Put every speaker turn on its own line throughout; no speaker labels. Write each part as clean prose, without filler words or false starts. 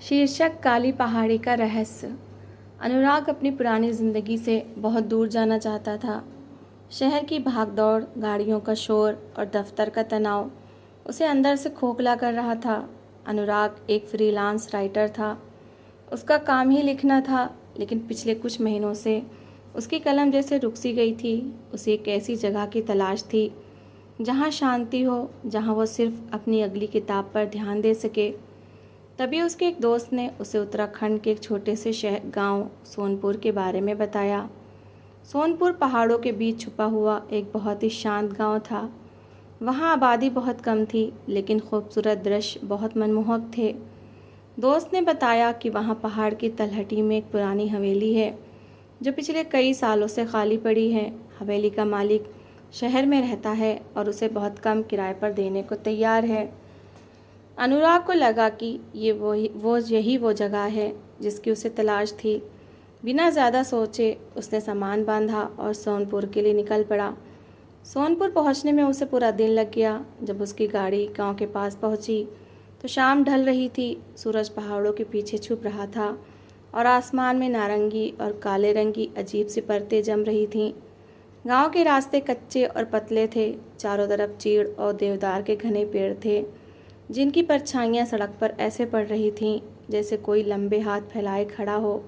शीर्षक काली पहाड़ी का रहस्य। अनुराग अपनी पुरानी ज़िंदगी से बहुत दूर जाना चाहता था। शहर की भागदौड़, गाड़ियों का शोर और दफ्तर का तनाव उसे अंदर से खोखला कर रहा था। अनुराग एक फ्रीलांस राइटर था। उसका काम ही लिखना था, लेकिन पिछले कुछ महीनों से उसकी कलम जैसे रुक सी गई थी। उसे एक ऐसी जगह की तलाश थी जहाँ शांति हो, जहाँ वो सिर्फ अपनी अगली किताब पर ध्यान दे सके। तभी उसके एक दोस्त ने उसे उत्तराखंड के एक छोटे से शहर गांव सोनपुर के बारे में बताया। सोनपुर पहाड़ों के बीच छुपा हुआ एक बहुत ही शांत गांव था। वहां आबादी बहुत कम थी, लेकिन खूबसूरत दृश्य बहुत मनमोहक थे। दोस्त ने बताया कि वहां पहाड़ की तलहटी में एक पुरानी हवेली है जो पिछले कई सालों से खाली पड़ी है। हवेली का मालिक शहर में रहता है और उसे बहुत कम किराए पर देने को तैयार है। अनुराग को लगा कि यही वो जगह है जिसकी उसे तलाश थी। बिना ज़्यादा सोचे उसने सामान बांधा और सोनपुर के लिए निकल पड़ा। सोनपुर पहुंचने में उसे पूरा दिन लग गया। जब उसकी गाड़ी गांव के पास पहुंची तो शाम ढल रही थी। सूरज पहाड़ों के पीछे छुप रहा था और आसमान में नारंगी और काले रंग की अजीब सी परतें जम रही थीं। गांव के रास्ते कच्चे और पतले थे। चारों तरफ चीड़ और देवदार के घने पेड़ थे, जिनकी परछाइयाँ सड़क पर ऐसे पड़ रही थीं जैसे कोई लंबे हाथ फैलाए खड़ा हो।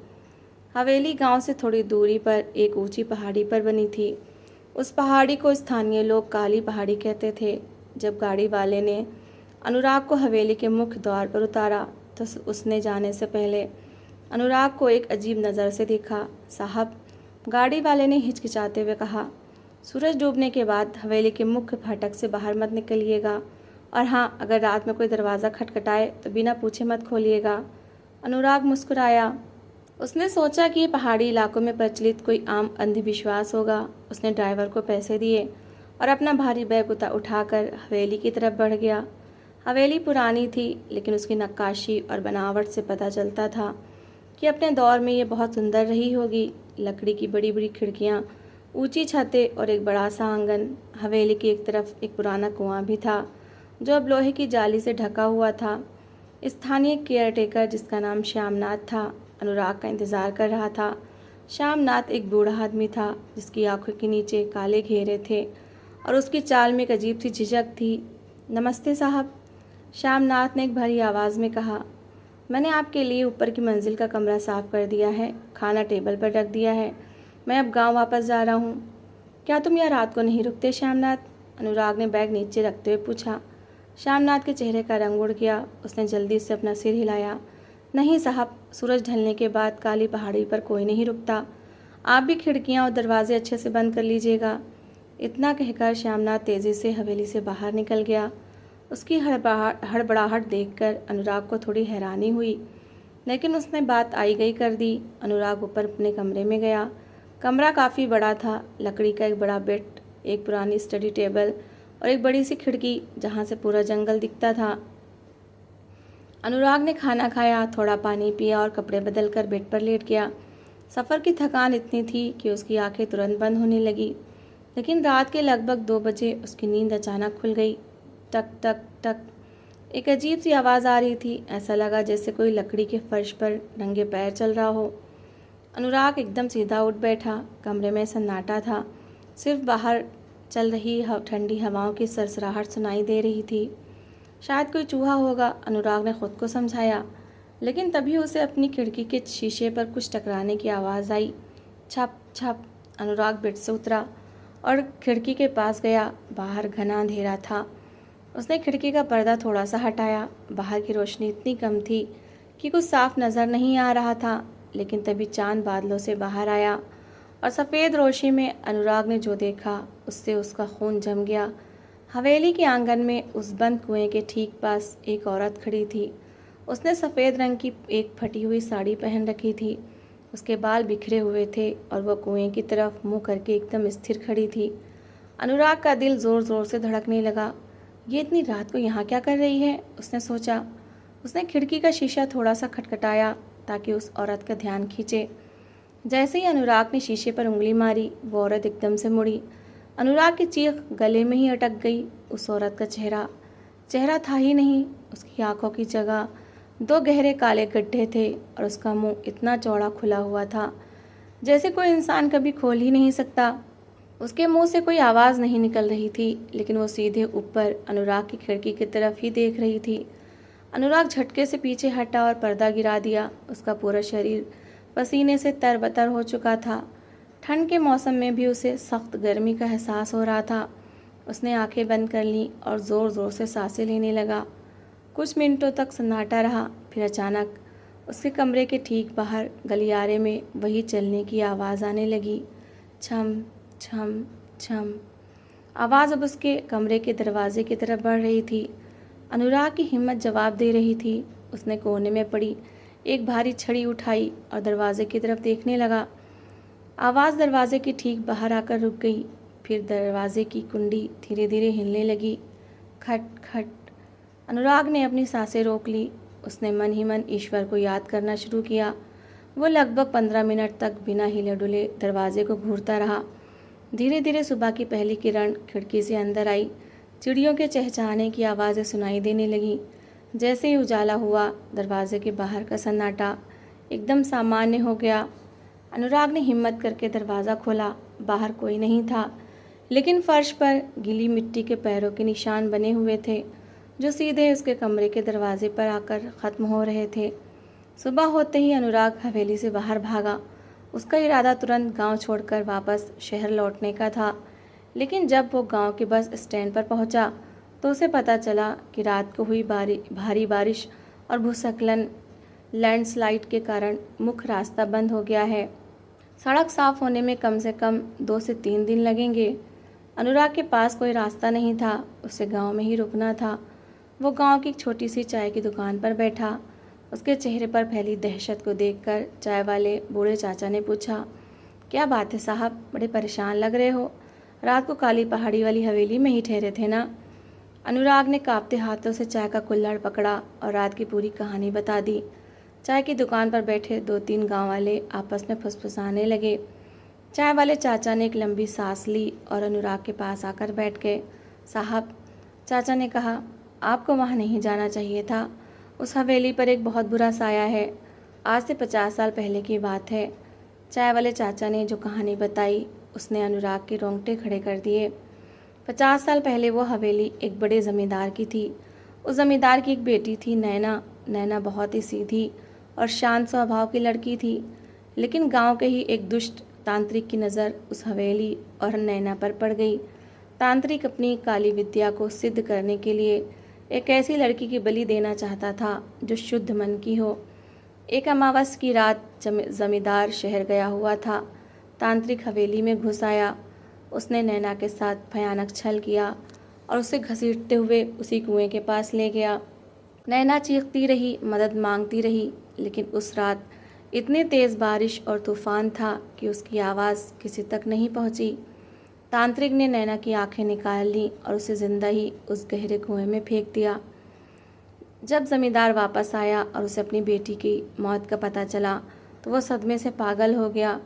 हवेली गांव से थोड़ी दूरी पर एक ऊंची पहाड़ी पर बनी थी। उस पहाड़ी को स्थानीय लोग काली पहाड़ी कहते थे। जब गाड़ी वाले ने अनुराग को हवेली के मुख्य द्वार पर उतारा तो उसने जाने से पहले अनुराग को एक अजीब नज़र से देखा। साहब, गाड़ी वाले ने हिचकिचाते हुए कहा, सूरज डूबने के बाद हवेली के मुख्य फाटक से बाहर मत निकलिएगा, और हाँ, अगर रात में कोई दरवाज़ा खटखटाए तो बिना पूछे मत खोलिएगा। अनुराग मुस्कुराया। उसने सोचा कि ये पहाड़ी इलाकों में प्रचलित कोई आम अंधविश्वास होगा। उसने ड्राइवर को पैसे दिए और अपना भारी बैग उठाकर हवेली की तरफ बढ़ गया। हवेली पुरानी थी, लेकिन उसकी नक्काशी और बनावट से पता चलता था कि अपने दौर में ये बहुत सुंदर रही होगी। लकड़ी की बड़ी बड़ी खिड़कियाँ, ऊंची छतें और एक बड़ा सा आंगन। हवेली की एक तरफ एक पुराना कुआं भी था जो अब लोहे की जाली से ढका हुआ था। स्थानीय केयरटेकर, जिसका नाम श्यामनाथ था, अनुराग का इंतज़ार कर रहा था। श्यामनाथ एक बूढ़ा आदमी था जिसकी आंखों के नीचे काले घेरे थे और उसकी चाल में एक अजीब सी झिझक थी। नमस्ते साहब, श्यामनाथ ने एक भारी आवाज़ में कहा। मैंने आपके लिए ऊपर की मंजिल का कमरा साफ़ कर दिया है, खाना टेबल पर रख दिया है। मैं अब गांव वापस जा रहा हूँ। क्या तुम यहाँ रात को नहीं रुकते श्यामनाथ? अनुराग ने बैग नीचे रखते हुए पूछा। श्यामनाथ के चेहरे का रंग उड़ गया। उसने जल्दी से अपना सिर हिलाया। नहीं साहब, सूरज ढलने के बाद काली पहाड़ी पर कोई नहीं रुकता। आप भी खिड़कियां और दरवाजे अच्छे से बंद कर लीजिएगा। इतना कहकर श्यामनाथ तेज़ी से हवेली से बाहर निकल गया। उसकी हड़बड़ाहट देखकर अनुराग को थोड़ी हैरानी हुई, लेकिन उसने बात आई गई कर दी। अनुराग ऊपर अपने कमरे में गया। कमरा काफ़ी बड़ा था। लकड़ी का एक बड़ा बेड, एक पुरानी स्टडी टेबल और एक बड़ी सी खिड़की जहाँ से पूरा जंगल दिखता था। अनुराग ने खाना खाया, थोड़ा पानी पिया और कपड़े बदल कर बेड पर लेट गया। सफ़र की थकान इतनी थी कि उसकी आंखें तुरंत बंद होने लगी, लेकिन रात के लगभग 2 बजे उसकी नींद अचानक खुल गई। टक टक टक, एक अजीब सी आवाज़ आ रही थी। ऐसा लगा जैसे कोई लकड़ी के फर्श पर नंगे पैर चल रहा हो। अनुराग एकदम सीधा उठ बैठा। कमरे में सन्नाटा था। सिर्फ बाहर चल रही ठंडी हवाओं की सरसराहट सुनाई दे रही थी। शायद कोई चूहा होगा, अनुराग ने खुद को समझाया, लेकिन तभी उसे अपनी खिड़की के शीशे पर कुछ टकराने की आवाज़ आई। छप छप। अनुराग बेड से उतरा और खिड़की के पास गया। बाहर घना अंधेरा था। उसने खिड़की का पर्दा थोड़ा सा हटाया। बाहर की रोशनी इतनी कम थी कि कुछ साफ नज़र नहीं आ रहा था, लेकिन तभी चांद बादलों से बाहर आया और सफ़ेद रोशनी में अनुराग ने जो देखा उससे उसका खून जम गया। हवेली के आंगन में उस बंद कुएं के ठीक पास एक औरत खड़ी थी। उसने सफ़ेद रंग की एक फटी हुई साड़ी पहन रखी थी। उसके बाल बिखरे हुए थे और वह कुएं की तरफ मुंह करके एकदम स्थिर खड़ी थी। अनुराग का दिल ज़ोर ज़ोर से धड़कने लगा। ये इतनी रात को यहाँ क्या कर रही है, उसने सोचा। उसने खिड़की का शीशा थोड़ा सा खटखटाया ताकि उस औरत का ध्यान खींचे। जैसे ही अनुराग ने शीशे पर उंगली मारी, वो औरत एकदम से मुड़ी। अनुराग की चीख गले में ही अटक गई। उस औरत का चेहरा था ही नहीं। उसकी आंखों की जगह 2 गहरे काले गड्ढे थे और उसका मुंह इतना चौड़ा खुला हुआ था जैसे कोई इंसान कभी खोल ही नहीं सकता। उसके मुंह से कोई आवाज़ नहीं निकल रही थी, लेकिन वो सीधे ऊपर अनुराग की खिड़की की तरफ ही देख रही थी। अनुराग झटके से पीछे हटा और पर्दा गिरा दिया। उसका पूरा शरीर पसीने से तरबतर हो चुका था। ठंड के मौसम में भी उसे सख्त गर्मी का एहसास हो रहा था। उसने आंखें बंद कर लीं और ज़ोर ज़ोर से सांसें लेने लगा। कुछ मिनटों तक सन्नाटा रहा, फिर अचानक उसके कमरे के ठीक बाहर गलियारे में वही चलने की आवाज़ आने लगी। छम छम छम। आवाज़ अब उसके कमरे के दरवाजे की तरफ बढ़ रही थी। अनुराग की हिम्मत जवाब दे रही थी। उसने कोने में पड़ी एक भारी छड़ी उठाई और दरवाजे की तरफ देखने लगा। आवाज़ दरवाजे के ठीक बाहर आकर रुक गई। फिर दरवाजे की कुंडी धीरे धीरे हिलने लगी। खट खट। अनुराग ने अपनी सांसें रोक ली। उसने मन ही मन ईश्वर को याद करना शुरू किया। वो लगभग 15 मिनट तक बिना हिले डुले दरवाजे को घूरता रहा। धीरे धीरे सुबह की पहली किरण खिड़की से अंदर आई। चिड़ियों के चहचहाने की आवाज़ें सुनाई देने लगीं। जैसे ही उजाला हुआ, दरवाजे के बाहर का सन्नाटा एकदम सामान्य हो गया। अनुराग ने हिम्मत करके दरवाज़ा खोला। बाहर कोई नहीं था, लेकिन फर्श पर गीली मिट्टी के पैरों के निशान बने हुए थे, जो सीधे उसके कमरे के दरवाजे पर आकर ख़त्म हो रहे थे। सुबह होते ही अनुराग हवेली से बाहर भागा। उसका इरादा तुरंत गांव छोड़कर वापस शहर लौटने का था, लेकिन जब वो गांव के बस स्टैंड पर पहुंचा, तो उसे पता चला कि रात को हुई भारी बारिश और भूस्खलन लैंडस्लाइड के कारण मुख्य रास्ता बंद हो गया है। सड़क साफ होने में कम से कम 2 से 3 दिन लगेंगे। अनुराग के पास कोई रास्ता नहीं था, उसे गांव में ही रुकना था। वो गांव की एक छोटी सी चाय की दुकान पर बैठा। उसके चेहरे पर फैली दहशत को देखकर चाय वाले बूढ़े चाचा ने पूछा, क्या बात है साहब, बड़े परेशान लग रहे हो? रात को काली पहाड़ी वाली हवेली में ही ठहरे थे ना? अनुराग ने कांपते हाथों से चाय का कुल्हड़ पकड़ा और रात की पूरी कहानी बता दी। चाय की दुकान पर बैठे 2-3 गांव वाले आपस में फुसफुसाने लगे। चाय वाले चाचा ने एक लंबी सांस ली और अनुराग के पास आकर बैठ गए। साहब, चाचा ने कहा, आपको वहाँ नहीं जाना चाहिए था। उस हवेली पर एक बहुत बुरा साया है। आज से 50 साल पहले की बात है। चाय वाले चाचा ने जो कहानी बताई, उसने अनुराग के रोंगटे खड़े कर दिए। 50 साल पहले वो हवेली एक बड़े ज़मींदार की थी। उस ज़मींदार की एक बेटी थी, नैना। नैना बहुत ही सीधी और शांत स्वभाव की लड़की थी, लेकिन गांव के ही एक दुष्ट तांत्रिक की नज़र उस हवेली और नैना पर पड़ गई। तांत्रिक अपनी काली विद्या को सिद्ध करने के लिए एक ऐसी लड़की की बलि देना चाहता था जो शुद्ध मन की हो। एक अमावस की रात जमींदार शहर गया हुआ था। तांत्रिक हवेली में घुस आया। उसने नैना के साथ भयानक छल किया और उसे घसीटते हुए उसी कुएं के पास ले गया। नैना चीखती रही, मदद मांगती रही, लेकिन उस रात इतनी तेज़ बारिश और तूफान था कि उसकी आवाज़ किसी तक नहीं पहुंची। तांत्रिक ने नैना की आंखें निकाल लीं और उसे जिंदा ही उस गहरे कुएं में फेंक दिया। जब जमींदार वापस आया और उसे अपनी बेटी की मौत का पता चला, तो वह सदमे से पागल हो गया।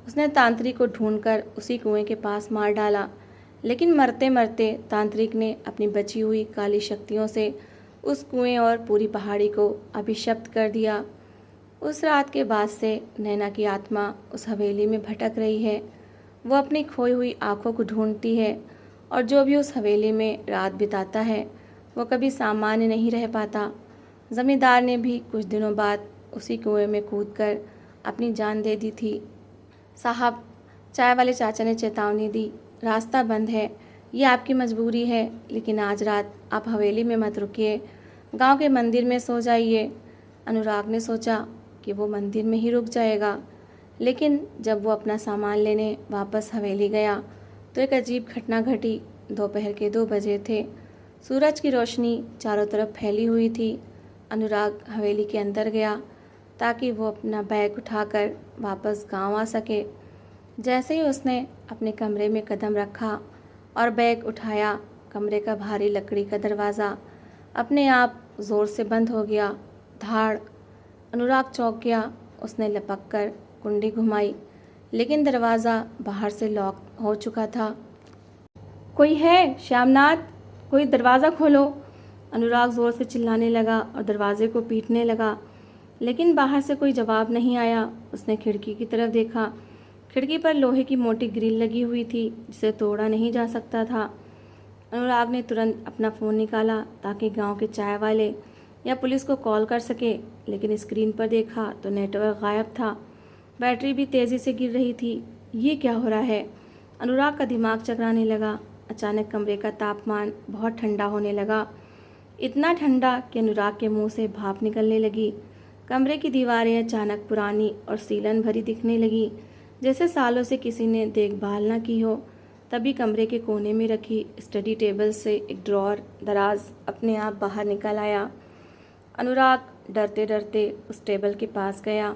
उसने तांत्रिक को ढूंढकर उसी कुएं के पास मार डाला, लेकिन मरते मरते तांत्रिक ने अपनी बची हुई काली शक्तियों से उस कुएं और पूरी पहाड़ी को अभिशप्त कर दिया। उस रात के बाद से नैना की आत्मा उस हवेली में भटक रही है। वो अपनी खोई हुई आँखों को ढूंढती है, और जो भी उस हवेली में रात बिताता है वो कभी सामान्य नहीं रह पाता। ज़मींदार ने भी कुछ दिनों बाद उसी कुएं में कूदकर अपनी जान दे दी थी। साहब, चाय वाले चाचा ने चेतावनी दी, रास्ता बंद है, ये आपकी मजबूरी है, लेकिन आज रात आप हवेली में मत रुकिए, गांव के मंदिर में सो जाइए। अनुराग ने सोचा कि वो मंदिर में ही रुक जाएगा, लेकिन जब वो अपना सामान लेने वापस हवेली गया तो एक अजीब घटना घटी। दोपहर के 2 बजे थे। सूरज की रोशनी चारों तरफ फैली हुई थी। अनुराग हवेली के अंदर गया ताकि वो अपना बैग उठाकर वापस गांव आ सके। जैसे ही उसने अपने कमरे में कदम रखा और बैग उठाया, कमरे का भारी लकड़ी का दरवाज़ा अपने आप ज़ोर से बंद हो गया। धाड़! अनुराग चौंक गया। उसने लपक कर कुंडी घुमाई, लेकिन दरवाज़ा बाहर से लॉक हो चुका था। कोई है? श्यामनाथ, कोई दरवाज़ा खोलो! अनुराग ज़ोर से चिल्लाने लगा और दरवाजे को पीटने लगा, लेकिन बाहर से कोई जवाब नहीं आया। उसने खिड़की की तरफ देखा। खिड़की पर लोहे की मोटी ग्रिल लगी हुई थी जिसे तोड़ा नहीं जा सकता था। अनुराग ने तुरंत अपना फ़ोन निकाला ताकि गांव के चाय वाले या पुलिस को कॉल कर सके, लेकिन स्क्रीन पर देखा तो नेटवर्क गायब था। बैटरी भी तेज़ी से गिर रही थी। ये क्या हो रहा है? अनुराग का दिमाग चकराने लगा। अचानक कमरे का तापमान बहुत ठंडा होने लगा, इतना ठंडा कि अनुराग के मुंह से भाप निकलने लगी। कमरे की दीवारें अचानक पुरानी और सीलन भरी दिखने लगी, जैसे सालों से किसी ने देखभाल न की हो। तभी कमरे के कोने में रखी स्टडी टेबल से एक ड्रॉर दराज अपने आप बाहर निकल आया। अनुराग डरते डरते उस टेबल के पास गया।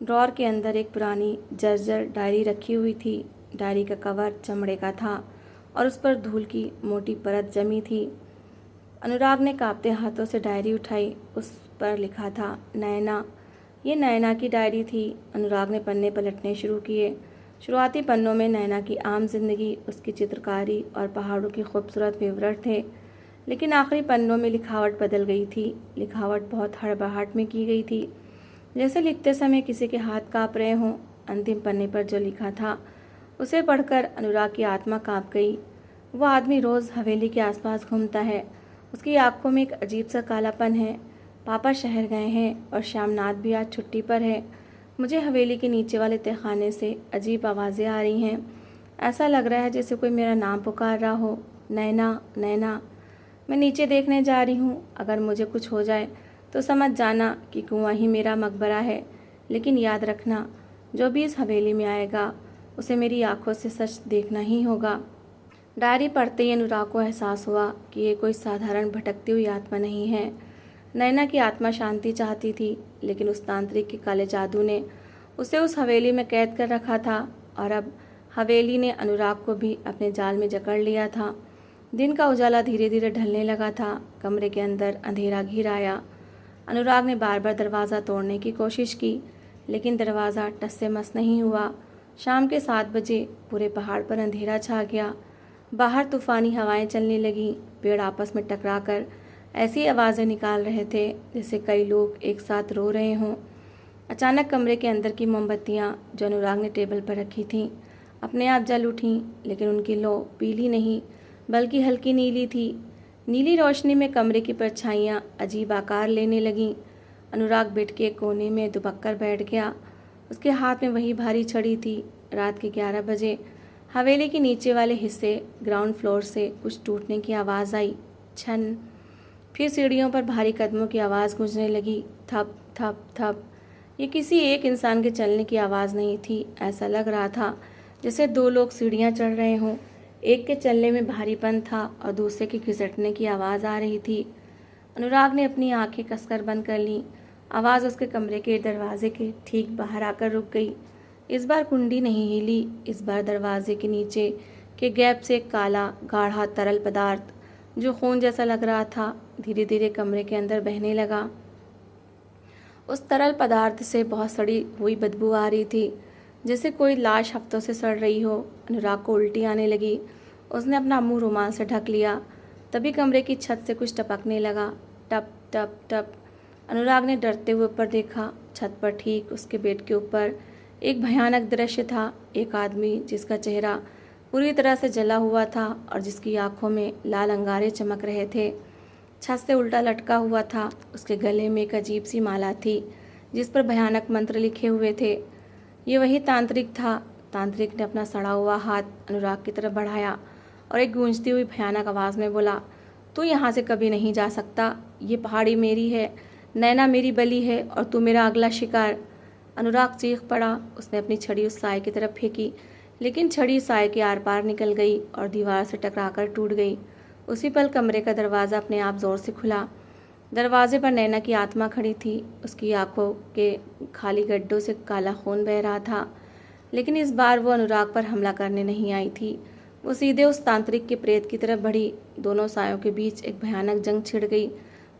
ड्रॉर के अंदर एक पुरानी जर्जर डायरी रखी हुई थी। डायरी का कवर चमड़े का था और उस पर धूल की मोटी परत जमी थी। अनुराग ने कांपते हाथों से डायरी उठाई। उस पर लिखा था नैना। ये नैना की डायरी थी। अनुराग ने पन्ने पलटने शुरू किए। शुरुआती पन्नों में नैना की आम जिंदगी, उसकी चित्रकारी और पहाड़ों के खूबसूरत विवरण थे, लेकिन आखिरी पन्नों में लिखावट बदल गई थी। लिखावट बहुत हड़बड़ाहट में की गई थी, जैसे लिखते समय किसी के हाथ काँप रहे हों। अंतिम पन्ने पर जो लिखा था उसे पढ़कर अनुराग की आत्मा काँप गई। वो आदमी रोज़ हवेली के आसपास घूमता है। उसकी आंखों में एक अजीब सा कालापन है। पापा शहर गए हैं और श्यामनाथ भी आज छुट्टी पर है। मुझे हवेली के नीचे वाले तहखाने से अजीब आवाज़ें आ रही हैं। ऐसा लग रहा है जैसे कोई मेरा नाम पुकार रहा हो, नैना नैना। मैं नीचे देखने जा रही हूँ। अगर मुझे कुछ हो जाए तो समझ जाना कि कुआं ही मेरा मकबरा है, लेकिन याद रखना, जो भी इस हवेली में आएगा उसे मेरी आंखों से सच देखना ही होगा। डायरी पढ़ते ही अनुराग को एहसास हुआ कि ये कोई साधारण भटकती हुई आत्मा नहीं है। नैना की आत्मा शांति चाहती थी, लेकिन उस तांत्रिक के काले जादू ने उसे उस हवेली में कैद कर रखा था और अब हवेली ने अनुराग को भी अपने जाल में जकड़ लिया था। दिन का उजाला धीरे धीरे ढलने लगा था। कमरे के अंदर अंधेरा घिर आया। अनुराग ने बार बार दरवाज़ा तोड़ने की कोशिश की, लेकिन दरवाज़ा टस से मस नहीं हुआ। शाम के 7 बजे पूरे पहाड़ पर अंधेरा छा गया। बाहर तूफ़ानी हवाएं चलने लगीं। पेड़ आपस में टकराकर ऐसी आवाज़ें निकाल रहे थे जैसे कई लोग एक साथ रो रहे हों। अचानक कमरे के अंदर की मोमबत्तियाँ जो अनुराग ने टेबल पर रखी थीं अपने आप जल उठीं, लेकिन उनकी लौ पीली नहीं बल्कि हल्की नीली थी। नीली रोशनी में कमरे की परछाइयाँ अजीब आकार लेने लगीं। अनुराग बेड के कोने में दुबक बैठ गया। उसके हाथ में वही भारी छड़ी थी। रात के 11 बजे हवेली के नीचे वाले हिस्से ग्राउंड फ्लोर से कुछ टूटने की आवाज़ आई। छन। फिर सीढ़ियों पर भारी कदमों की आवाज़ गूंजने लगी। थप थप थप। ये किसी एक इंसान के चलने की आवाज़ नहीं थी। ऐसा लग रहा था जैसे 2 लोग सीढ़ियाँ चढ़ रहे हों। एक के चलने में भारीपन था और दूसरे के घिसटने की आवाज़ आ रही थी। अनुराग ने अपनी आंखें कसकर बंद कर लीं। आवाज़ उसके कमरे के दरवाजे के ठीक बाहर आकर रुक गई। इस बार कुंडी नहीं हिली। इस बार दरवाजे के नीचे के गैप से एक काला गाढ़ा तरल पदार्थ जो खून जैसा लग रहा था धीरे धीरे कमरे के अंदर बहने लगा। उस तरल पदार्थ से बहुत सड़ी हुई बदबू आ रही थी, जैसे कोई लाश हफ्तों से सड़ रही हो। अनुराग को उल्टी आने लगी। उसने अपना मुंह रुमाल से ढक लिया। तभी कमरे की छत से कुछ टपकने लगा। टप टप टप। अनुराग ने डरते हुए ऊपर देखा। छत पर ठीक उसके बेड के ऊपर एक भयानक दृश्य था। एक आदमी जिसका चेहरा पूरी तरह से जला हुआ था और जिसकी आंखों में लाल अंगारे चमक रहे थे, छत से उल्टा लटका हुआ था। उसके गले में एक अजीब सी माला थी जिस पर भयानक मंत्र लिखे हुए थे। ये वही तांत्रिक था। तांत्रिक ने अपना सड़ा हुआ हाथ अनुराग की तरफ बढ़ाया और एक गूंजती हुई भयानक आवाज़ में बोला, तू यहाँ से कभी नहीं जा सकता। ये पहाड़ी मेरी है, नैना मेरी बलि है और तू मेरा अगला शिकार। अनुराग चीख पड़ा। उसने अपनी छड़ी उस साए की तरफ फेंकी, लेकिन छड़ी साए के आर पार निकल गई और दीवार से टकराकर टूट गई। उसी पल कमरे का दरवाज़ा अपने आप जोर से खुला। दरवाजे पर नैना की आत्मा खड़ी थी। उसकी आंखों के खाली गड्ढों से काला खून बह रहा था, लेकिन इस बार वो अनुराग पर हमला करने नहीं आई थी। वो सीधे उस तांत्रिक के प्रेत की तरफ बढ़ी। दोनों सायों के बीच एक भयानक जंग छिड़ गई।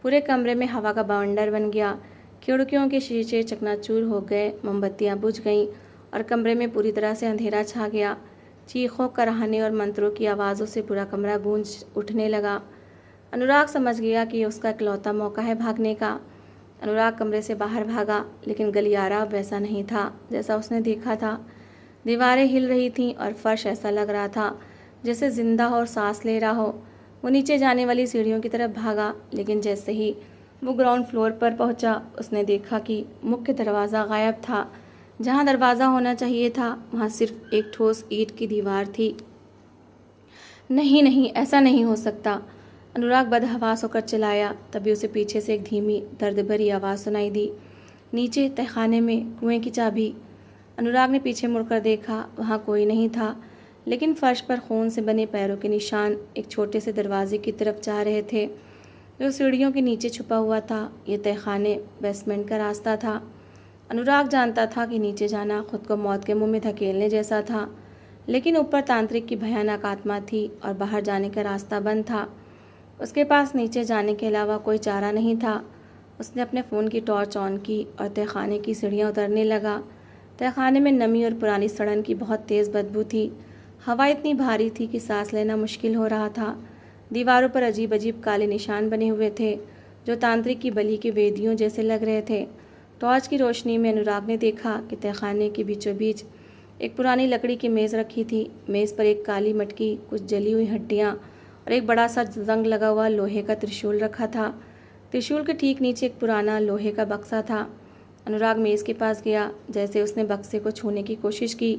पूरे कमरे में हवा का बवंडर बन गया। खिड़कियों के शीशे चकनाचूर हो गए। मोमबत्तियाँ बुझ गईं और कमरे में पूरी तरह से अंधेरा छा गया। चीखों, कराहने और मंत्रों की आवाज़ों से पूरा कमरा गूंज उठने लगा। अनुराग समझ गया कि ये उसका इकलौता मौका है भागने का। अनुराग कमरे से बाहर भागा, लेकिन गलियारा अब वैसा नहीं था जैसा उसने देखा था। दीवारें हिल रही थीं और फर्श ऐसा लग रहा था जैसे जिंदा हो और सांस ले रहा हो। वो नीचे जाने वाली सीढ़ियों की तरफ भागा, लेकिन जैसे ही वो ग्राउंड फ्लोर पर पहुंचा, उसने देखा कि मुख्य दरवाज़ा गायब था। जहां दरवाज़ा होना चाहिए था, वहां सिर्फ एक ठोस ईंट की दीवार थी। नहीं नहीं, ऐसा नहीं हो सकता, अनुराग बदहवास होकर चिल्लाया। तभी उसे पीछे से एक धीमी दर्द भरी आवाज़ सुनाई दी। नीचे तहखाने में कुएं की चाबी। अनुराग ने पीछे मुड़कर देखा, वहाँ कोई नहीं था, लेकिन फर्श पर खून से बने पैरों के निशान एक छोटे से दरवाजे की तरफ जा रहे थे जो सीढ़ियों के नीचे छुपा हुआ था। ये तहखाने बेसमेंट का रास्ता था। अनुराग जानता था कि नीचे जाना खुद को मौत के मुंह में धकेलने जैसा था, लेकिन ऊपर तांत्रिक की भयानक आत्मा थी और बाहर जाने का रास्ता बंद था। उसके पास नीचे जाने के अलावा कोई चारा नहीं था। उसने अपने फ़ोन की टॉर्च ऑन की और तहखाने की सीढ़ियाँ उतरने लगा। तहखाने में नमी और पुरानी सड़न की बहुत तेज़ बदबू थी। हवा इतनी भारी थी कि सांस लेना मुश्किल हो रहा था। दीवारों पर अजीब अजीब काले निशान बने हुए थे जो तांत्रिक की बलि के वेदियों जैसे लग रहे थे। टॉर्च की रोशनी में अनुराग ने देखा कि तहखाने के बीचों बीच एक पुरानी लकड़ी की मेज़ रखी थी। मेज़ पर एक काली मटकी, कुछ जली हुई हड्डियाँ और एक बड़ा सा जंग लगा हुआ लोहे का त्रिशूल रखा था। त्रिशूल के ठीक नीचे एक पुराना लोहे का बक्सा था। अनुराग मेज़ के पास गया। जैसे उसने बक्से को छूने की कोशिश की,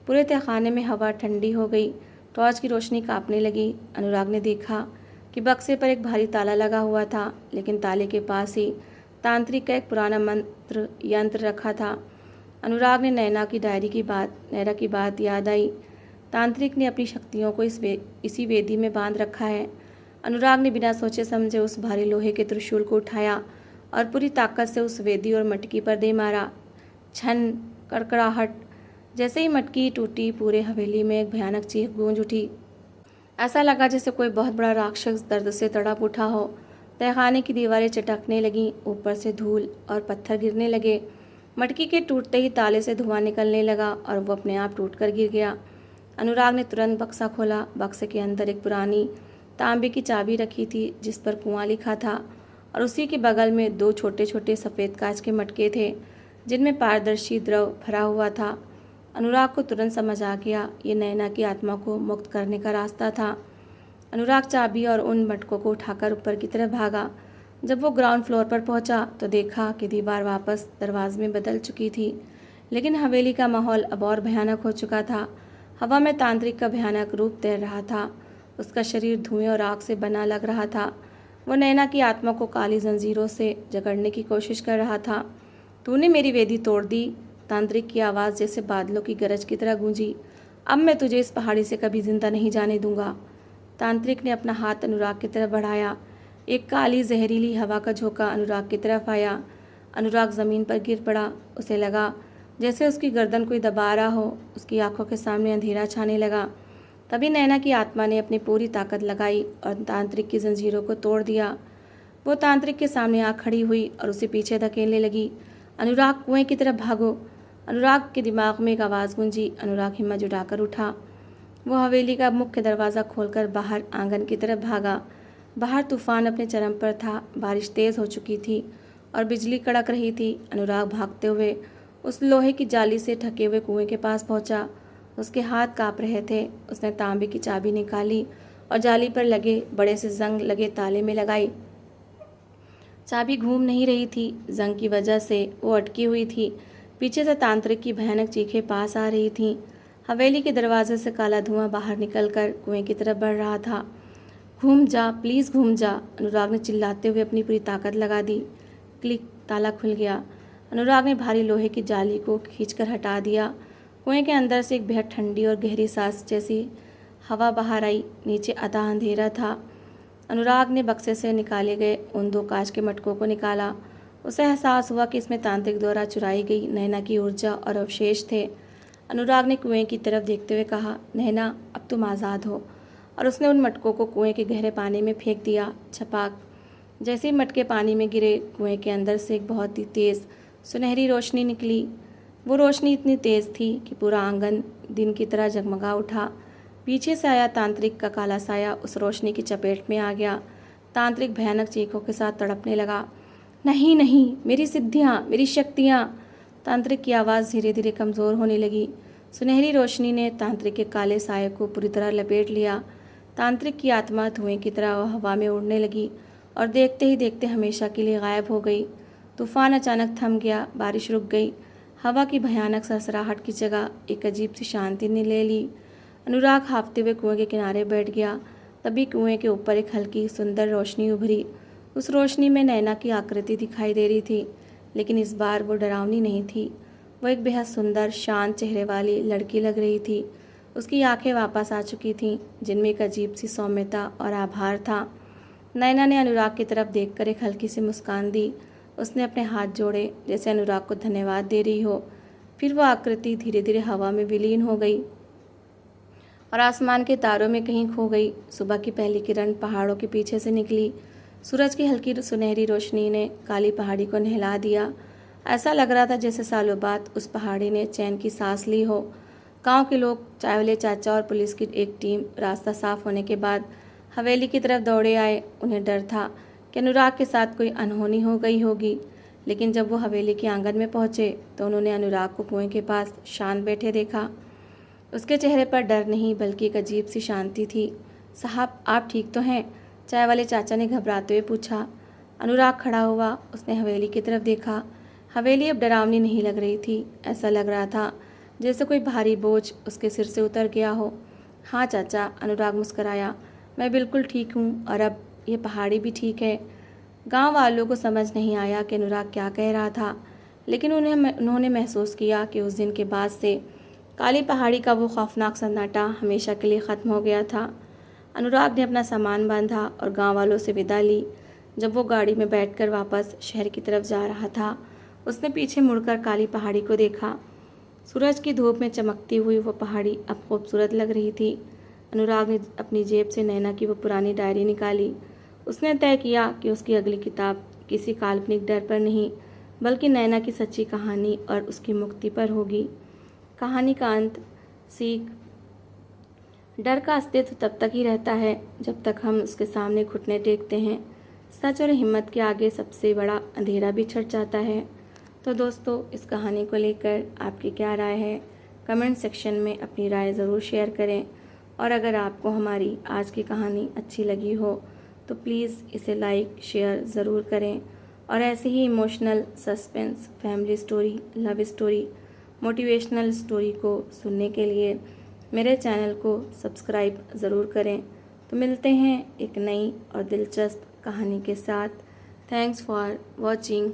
पूरे तहखाने में हवा ठंडी हो गई। टॉर्च की रोशनी कांपने लगी। अनुराग ने देखा कि बक्से पर एक भारी ताला लगा हुआ था, लेकिन ताले के पास ही तांत्रिक का एक पुराना यंत्र रखा था। अनुराग ने नैना की बात याद आई। तांत्रिक ने अपनी शक्तियों को इसी वेदी में बांध रखा है। अनुराग ने बिना सोचे समझे उस भारी लोहे के त्रिशूल को उठाया और पूरी ताकत से उस वेदी और मटकी पर दे मारा। छन, कड़कड़ाहट। जैसे ही मटकी टूटी, पूरे हवेली में एक भयानक चीख गूंज उठी। ऐसा लगा जैसे कोई बहुत बड़ा राक्षस दर्द से तड़प उठा हो। तहखाने की दीवारें चटकने लगीं, ऊपर से धूल और पत्थर गिरने लगे। मटकी के टूटते ही ताले से धुआं निकलने लगा और वो अपने आप टूटकर गिर गया। अनुराग ने तुरंत बक्सा खोला। बक्से के अंदर एक पुरानी तांबे की चाबी रखी थी जिस पर कुआं लिखा था, और उसी के बगल में दो छोटे छोटे सफ़ेद कांच के मटके थे जिनमें पारदर्शी द्रव भरा हुआ था। अनुराग को तुरंत समझ आ गया, ये नैना की आत्मा को मुक्त करने का रास्ता था। अनुराग चाबी और उन मटकों को उठाकर ऊपर की तरफ भागा। जब वो ग्राउंड फ्लोर पर पहुंचा तो देखा कि दीवार वापस दरवाजे में बदल चुकी थी, लेकिन हवेली का माहौल अब और भयानक हो चुका था। हवा में तांत्रिक का भयानक रूप तैर रहा था। उसका शरीर धुएं और आग से बना लग रहा था। वो नैना की आत्मा को काली जंजीरों से जकड़ने की कोशिश कर रहा था। तूने मेरी वेदी तोड़ दी, तांत्रिक की आवाज़ जैसे बादलों की गरज की तरह गूंजी। अब मैं तुझे इस पहाड़ी से कभी जिंदा नहीं जाने दूंगा। तांत्रिक ने अपना हाथ अनुराग की तरफ बढ़ाया। एक काली जहरीली हवा का झोंका अनुराग की तरफ आया। अनुराग ज़मीन पर गिर पड़ा। उसे लगा जैसे उसकी गर्दन कोई दबा रहा हो। उसकी आंखों के सामने अंधेरा छाने लगा। तभी नैना की आत्मा ने अपनी पूरी ताकत लगाई और तांत्रिक की जंजीरों को तोड़ दिया। वो तांत्रिक के सामने आ खड़ी हुई और उसे पीछे धकेलने लगी। अनुराग, कुएं की तरफ भागो। अनुराग के दिमाग में एक आवाज़ गूंजी। अनुराग हिम्मत जुटाकर उठा। वो हवेली का मुख्य दरवाज़ा खोलकर बाहर आंगन की तरफ भागा। बाहर तूफान अपने चरम पर था। बारिश तेज़ हो चुकी थी और बिजली कड़क रही थी। अनुराग भागते हुए उस लोहे की जाली से ढके हुए कुएं के पास पहुंचा। उसके हाथ काँप रहे थे। उसने तांबे की चाबी निकाली और जाली पर लगे बड़े से जंग लगे ताले में लगाई। चाबी घूम नहीं रही थी। जंग की वजह से वो अटकी हुई थी। पीछे से तांत्रिक की भयानक चीखें पास आ रही थीं। हवेली के दरवाजे से काला धुआं बाहर निकलकर कुएं की तरफ बढ़ रहा था। घूम जा, प्लीज़ घूम जा, अनुराग ने चिल्लाते हुए अपनी पूरी ताकत लगा दी। क्लिक, ताला खुल गया। अनुराग ने भारी लोहे की जाली को खींचकर हटा दिया। कुएं के अंदर से एक बेहद ठंडी और गहरी सांस जैसी हवा बाहर आई। नीचे अथाह अंधेरा था। अनुराग ने बक्से से निकाले गए उन दो कांच के मटकों को निकाला। उसे एहसास हुआ कि इसमें तांत्रिक द्वारा चुराई गई नैना की ऊर्जा और अवशेष थे। अनुराग ने कुएं की तरफ देखते हुए कहा, नैना, अब तुम आज़ाद हो। और उसने उन मटकों को कुएं के गहरे पानी में फेंक दिया। छपाक। जैसे ही मटके पानी में गिरे, कुएं के अंदर से एक बहुत ही तेज़ सुनहरी रोशनी निकली। वो रोशनी इतनी तेज़ थी कि पूरा आंगन दिन की तरह जगमगा उठा। पीछे से आया तांत्रिक का काला साया उस रोशनी की चपेट में आ गया। तांत्रिक भयानक चीखों के साथ तड़पने लगा। नहीं नहीं, मेरी सिद्धियाँ, मेरी शक्तियाँ। तांत्रिक की आवाज़ धीरे धीरे कमज़ोर होने लगी। सुनहरी रोशनी ने तांत्रिक के काले साये को पूरी तरह लपेट लिया। तांत्रिक की आत्मा धुएं की तरह हवा में उड़ने लगी और देखते ही देखते हमेशा के लिए गायब हो गई। तूफान अचानक थम गया, बारिश रुक गई। हवा की भयानक सरसराहट की जगह एक अजीब सी शांति ने ले ली। अनुराग हाँफते हुए कुएं के किनारे बैठ गया। तभी कुएं के ऊपर एक हल्की सुंदर रोशनी उभरी। उस रोशनी में नैना की आकृति दिखाई दे रही थी, लेकिन इस बार वो डरावनी नहीं थी। वो एक बेहद सुंदर शांत चेहरे वाली लड़की लग रही थी। उसकी आंखें वापस आ चुकी थीं, जिनमें एक अजीब सी सौम्यता और आभार था। नैना ने अनुराग की तरफ देखकर एक हल्की सी मुस्कान दी। उसने अपने हाथ जोड़े, जैसे अनुराग को धन्यवाद दे रही हो। फिर वो आकृति धीरे धीरे हवा में विलीन हो गई और आसमान के तारों में कहीं खो गई। सुबह की पहली किरण पहाड़ों के पीछे से निकली। सूरज की हल्की सुनहरी रोशनी ने काली पहाड़ी को नहला दिया। ऐसा लग रहा था जैसे सालों बाद उस पहाड़ी ने चैन की सांस ली हो। गांव के लोग, चाय वाले चाचा और पुलिस की एक टीम रास्ता साफ होने के बाद हवेली की तरफ दौड़े आए। उन्हें डर था कि अनुराग के साथ कोई अनहोनी हो गई होगी, लेकिन जब वो हवेली के आंगन में पहुंचे तो उन्होंने अनुराग को कुएं के पास शांत बैठे देखा। उसके चेहरे पर डर नहीं, बल्कि एक अजीब सी शांति थी। साहब, आप ठीक तो हैं? चाय वाले चाचा ने घबराते हुए पूछा। अनुराग खड़ा हुआ। उसने हवेली की तरफ देखा। हवेली अब डरावनी नहीं लग रही थी। ऐसा लग रहा था जैसे कोई भारी बोझ उसके सिर से उतर गया हो। हाँ चाचा, अनुराग मुस्कराया, मैं बिल्कुल ठीक हूँ, और अब ये पहाड़ी भी ठीक है। गांव वालों को समझ नहीं आया कि अनुराग क्या कह रहा था, लेकिन उन्होंने महसूस किया कि उस दिन के बाद से काली पहाड़ी का वो खौफनाक सन्नाटा हमेशा के लिए ख़त्म हो गया था। अनुराग ने अपना सामान बांधा और गांव वालों से विदा ली। जब वो गाड़ी में बैठकर वापस शहर की तरफ जा रहा था, उसने पीछे मुड़कर काली पहाड़ी को देखा। सूरज की धूप में चमकती हुई वो पहाड़ी अब खूबसूरत लग रही थी। अनुराग ने अपनी जेब से नैना की वो पुरानी डायरी निकाली। उसने तय किया कि उसकी अगली किताब किसी काल्पनिक डर पर नहीं, बल्कि नैना की सच्ची कहानी और उसकी मुक्ति पर होगी। कहानी का अंत। सीख। डर का अस्तित्व तब तक ही रहता है जब तक हम उसके सामने घुटने टेकते हैं। सच और हिम्मत के आगे सबसे बड़ा अंधेरा भी छट जाता है। तो दोस्तों, इस कहानी को लेकर आपकी क्या राय है? कमेंट सेक्शन में अपनी राय ज़रूर शेयर करें। और अगर आपको हमारी आज की कहानी अच्छी लगी हो तो प्लीज़ इसे लाइक शेयर ज़रूर करें। और ऐसे ही emotional, suspense, family story, love story, motivational story को सुनने के लिए मेरे चैनल को सब्सक्राइब ज़रूर करें। तो मिलते हैं एक नई और दिलचस्प कहानी के साथ। Thanks for watching.